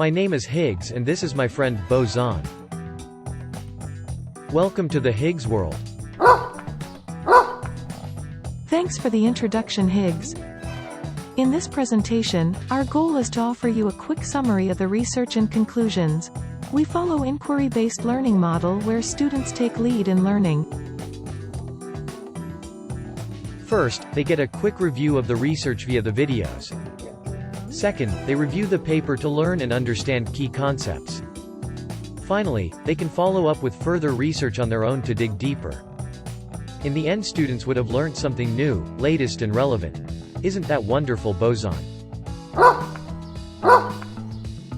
My name is Higgs and this is my friend, Boson. Welcome to the Higgs world. Thanks for the introduction, Higgs. In this presentation, our goal is to offer you a quick summary of the research and conclusions. We follow inquiry-based learning model where students take lead in learning. First, they get a quick review of the research via the videos. Second, they review the paper to learn and understand key concepts. Finally, they can follow up with further research on their own to dig deeper. In the end, students would have learned something new, latest and relevant. Isn't that wonderful, Boson?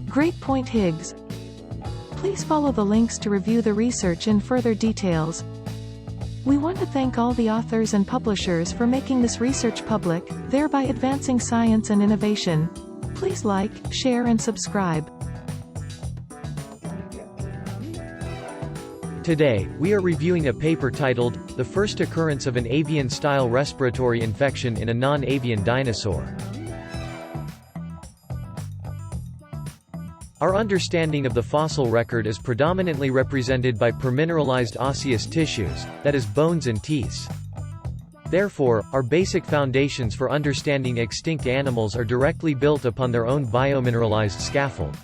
Great point, Higgs. Please follow the links to review the research in further details. We want to thank all the authors and publishers for making this research public, thereby advancing science and innovation. Please like, share and subscribe. Today, we are reviewing a paper titled, The First Occurrence of an Avian-Style Respiratory Infection in a Non-Avian Dinosaur. Our understanding of the fossil record is predominantly represented by permineralized osseous tissues, that is, bones and teeth. Therefore, our basic foundations for understanding extinct animals are directly built upon their own biomineralized scaffold.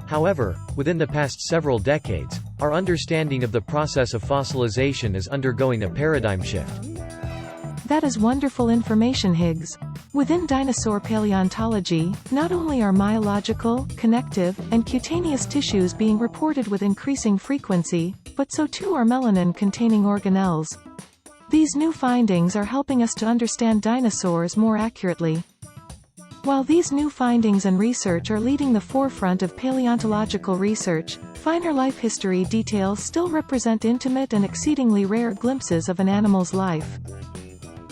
However, within the past several decades, our understanding of the process of fossilization is undergoing a paradigm shift. That is wonderful information, Higgs. Within dinosaur paleontology, not only are myological, connective, and cutaneous tissues being reported with increasing frequency, but so too are melanin-containing organelles. These new findings are helping us to understand dinosaurs more accurately. While these new findings and research are leading the forefront of paleontological research, finer life history details still represent intimate and exceedingly rare glimpses of an animal's life.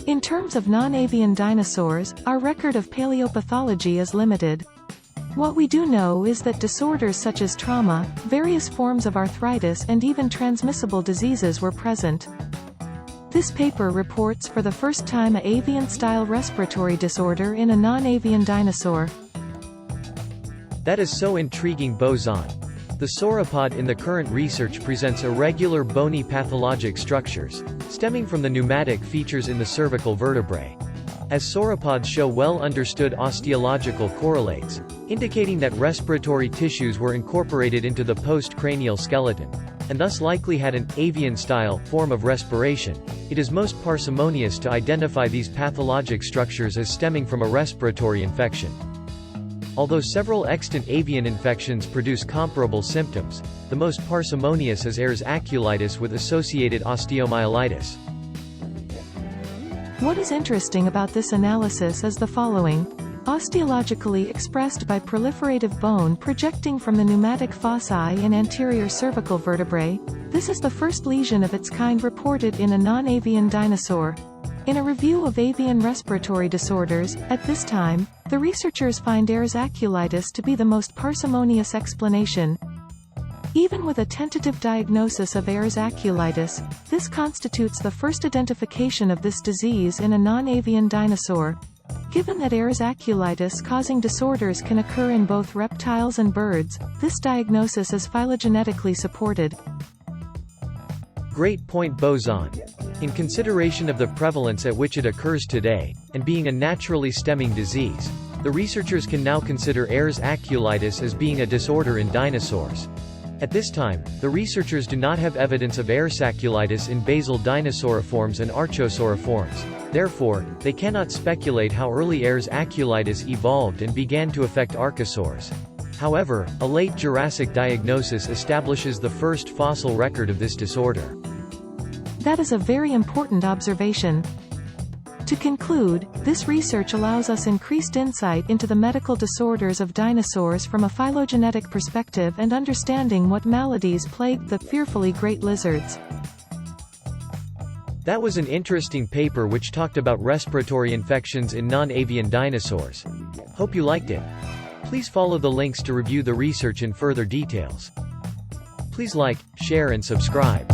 In terms of non-avian dinosaurs, our record of paleopathology is limited. What we do know is that disorders such as trauma, various forms of arthritis and even transmissible diseases were present. This paper reports for the first time an avian-style respiratory disorder in a non-avian dinosaur. That is so intriguing, Boson. The sauropod in the current research presents irregular bony pathologic structures, stemming from the pneumatic features in the cervical vertebrae. As sauropods show well-understood osteological correlates, indicating that respiratory tissues were incorporated into the post-cranial skeleton, and thus likely had an avian-style form of respiration, it is most parsimonious to identify these pathologic structures as stemming from a respiratory infection. Although several extant avian infections produce comparable symptoms, the most parsimonious is Ayres aculitis with associated osteomyelitis. What is interesting about this analysis is the following. Osteologically expressed by proliferative bone projecting from the pneumatic fossae in anterior cervical vertebrae, this is the first lesion of its kind reported in a non-avian dinosaur. In a review of avian respiratory disorders, at this time, the researchers find Ayres aculitis to be the most parsimonious explanation. Even with a tentative diagnosis of Ayres aculitis, this constitutes the first identification of this disease in a non-avian dinosaur. Given that Ayres aculitis causing disorders can occur in both reptiles and birds, this diagnosis is phylogenetically supported. Great point, Boson. In consideration of the prevalence at which it occurs today, and being a naturally stemming disease, the researchers can now consider Ayres aculitis as being a disorder in dinosaurs. At this time, the researchers do not have evidence of Ayres aculitis in basal dinosauriforms and archosauriforms. Therefore, they cannot speculate how early Ayres aculitis evolved and began to affect archosaurs. However, a late Jurassic diagnosis establishes the first fossil record of this disorder. That is a very important observation. To conclude, this research allows us increased insight into the medical disorders of dinosaurs from a phylogenetic perspective and understanding what maladies plagued the fearfully great lizards. That was an interesting paper which talked about respiratory infections in non-avian dinosaurs. Hope you liked it. Please follow the links to review the research in further details. Please like, share and subscribe.